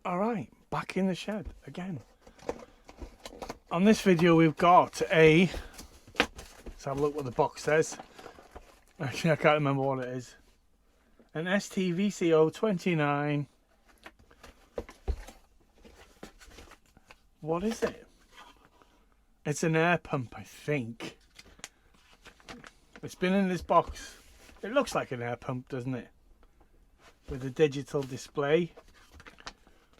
Alright, back in the shed again. On this video we've got a, let's have a look what the box says. Actually I can't remember what it is. An ST VC029. What is it? It's an air pump, I think. It's been in this box. It looks like an air pump, doesn't it? With a digital display.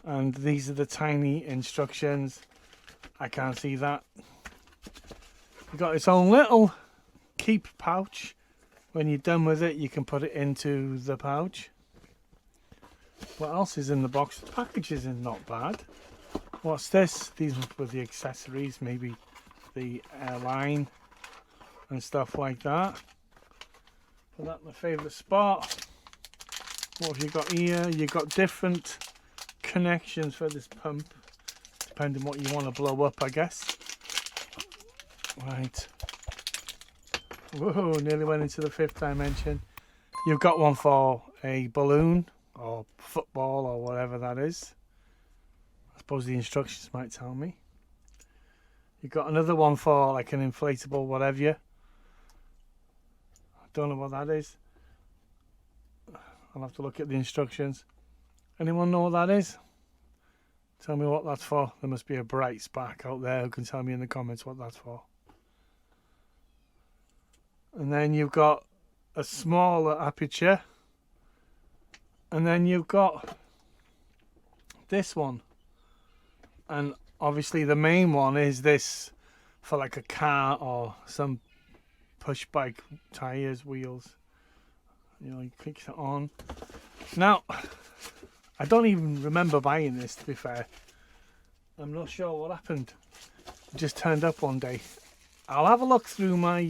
And these are the tiny instructions. I can't see that. You've got its own little keep pouch. When you're done with it, you can put it into the pouch. What else is in the box? The package isn't not bad. What's this? These were the accessories, maybe the line and stuff like that. Put that in my favourite spot. What have you got here? You've got different connections for this pump, depending what you want to blow up, I guess. Right. Whoa, nearly went into the fifth dimension. You've got one for a balloon or football or whatever that is. I suppose the instructions might tell me. You've got another one for like an inflatable whatever. I don't know what that is. I'll have to look at the instructions. Anyone know what that is? Tell me what that's for. There must be a bright spark out there who can tell me in the comments what that's for. And then you've got a smaller aperture. And then you've got this one. And obviously the main one is this for like a car or some push bike, tyres, wheels. You know, you click it on. Now, I don't even remember buying this, to be fair. I'm not sure what happened. It just turned up one day. I'll have a look through my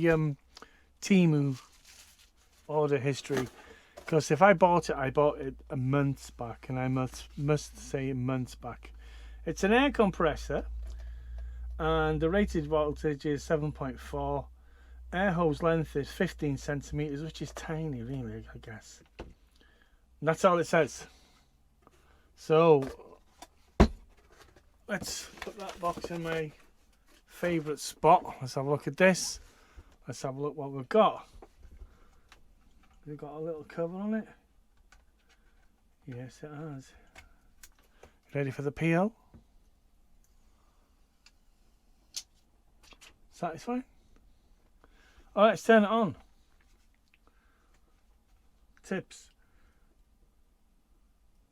TEMU order history. Because if I bought it a month back. And I must say months back. It's an air compressor. And the rated voltage is 7.4. Air hose length is 15 centimeters, which is tiny, really, I guess. And that's all it says. So, let's put that box in my favourite spot. Let's have a look at this. Let's have a look what we've got. We've got a little cover on it. Yes, it has. Ready for the peel? Satisfied? Alright, let's turn it on. Tips.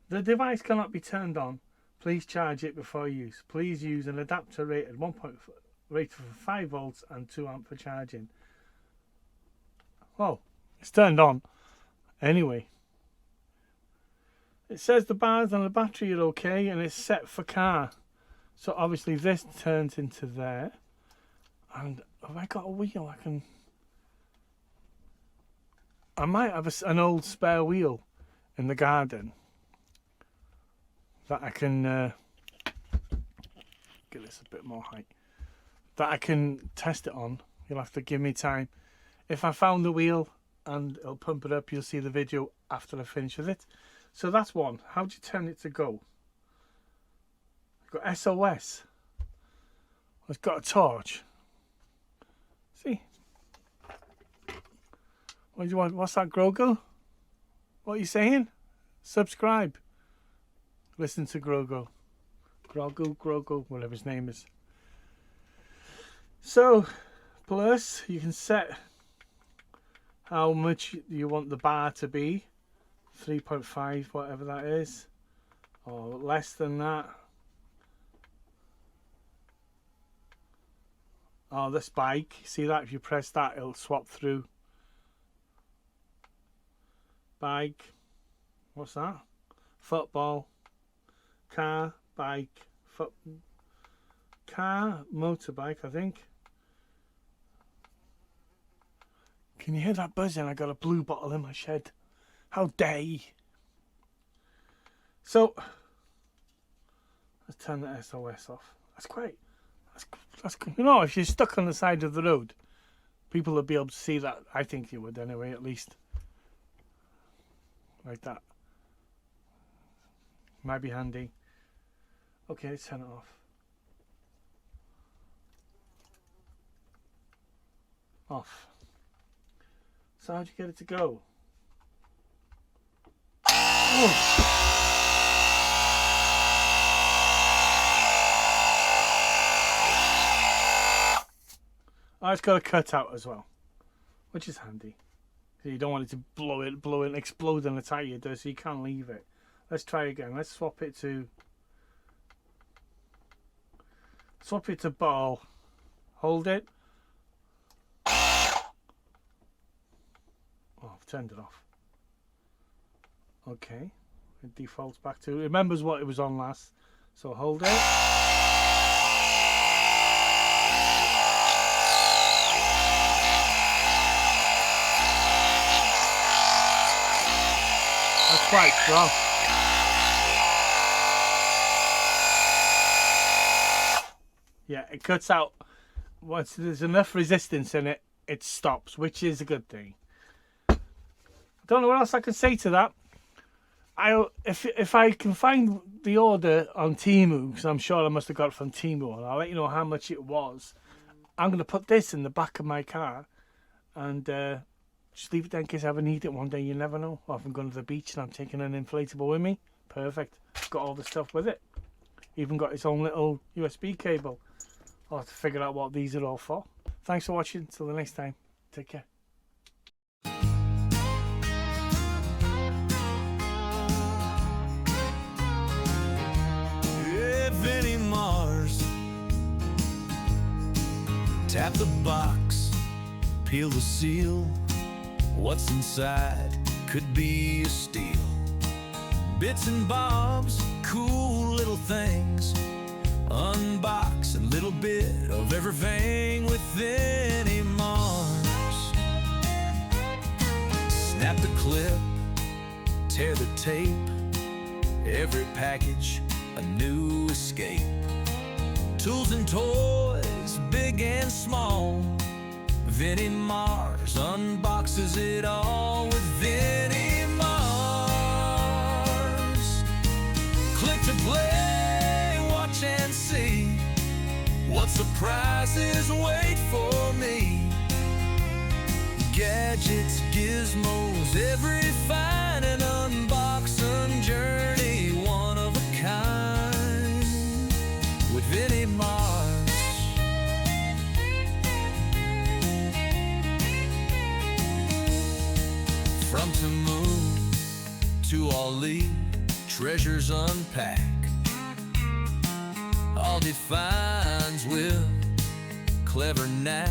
The device cannot be turned on. Please charge it before use. Please use an adapter rated for 5 volts and 2 amp for charging. Oh, it's turned on. Anyway. It says the bars on the battery are okay and it's set for car. So obviously this turns into there. And have I got a wheel I might have an old spare wheel in the garden that I can get this a bit more height, that I can test it on. You'll have to give me time. If I found the wheel and it'll pump it up, you'll see the video after I finish with it. So that's one. How do you turn it to go? I've got SOS. It's got a torch. See? What do you want? What's that, Grogu? What are you saying? Subscribe. Listen to Grogu. Grogu, whatever his name is. So, plus, you can set how much you want the bar to be. 3.5, whatever that is. Or less than that. Oh, this bike. See that? If you press that, it'll swap through. Bike. What's that? Football. Car. Bike. Car. Motorbike, I think. Can you hear that buzzing? I got a blue bottle in my shed. How dare you? So, let's turn the SOS off. That's great. That's you know, if you're stuck on the side of the road, people will be able to see that. I think you would anyway, at least. Like that. Might be handy. Okay, let's turn it off. Off. So how'd you get it to go? Oh. Oh, it's got a cutout as well, which is handy. So you don't want it to blow it, and explode on the tyre, does, so you can't leave it. Let's try again. Let's swap it to ball. Hold it. Oh, I've turned it off. Okay, it defaults back to, it remembers what it was on last. So hold it. That's quite strong. Yeah, it cuts out. Once there's enough resistance in it, it stops, which is a good thing. I don't know what else I can say to that. If I can find the order on TEMU, because I'm sure I must have got it from TEMU, and I'll let you know how much it was. I'm going to put this in the back of my car and just leave it there in case I ever need it one day. You never know. Or if I'm going to the beach and I'm taking an inflatable with me, perfect. Got all the stuff with it. Even got its own little USB cable. I'll have to figure out what these are all for. Thanks for watching. Till the next time. Take care. Tap the box, peel the seal. What's inside could be a steal. Bits and bobs, cool little things. Unbox a little bit of everything within a Mars. Snap the clip, tear the tape. Every package, a new escape. Tools and toys, big and small. Vinnie Mars unboxes it all with Vinnie Mars. Click to play, watch and see what surprises wait for me. Gadgets, gizmos, every fine and unboxing journey, one of a kind with Vinnie Mars. From TEMU to Ali, treasures unpack, all defines with clever knack.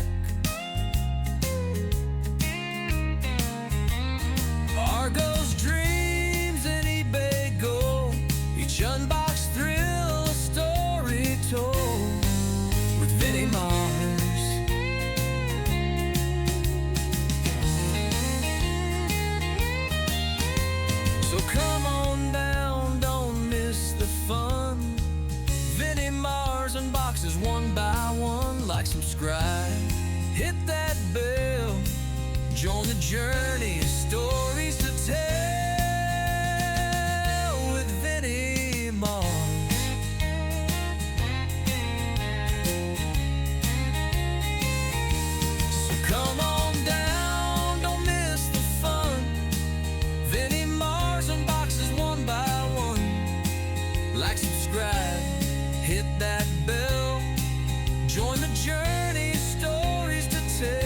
Argos, dreams, and eBay gold, each unboxed thrill, a story told with Vinnie Mars. So come on down, don't miss the fun. Vinnie Mars unboxes one by one. Like, subscribe, hit that bell, join the journey, stories to tell with Vinnie Mars. So come on down, don't miss the fun. Vinnie Mars unboxes one by one. Like, subscribe, hit that bell, join the journey, stories to tell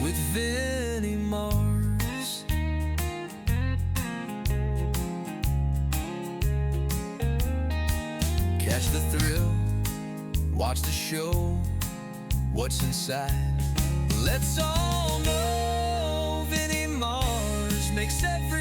with Vinnie Mars. Catch the thrill, watch the show, what's inside. Let's all know Vinnie Mars makes every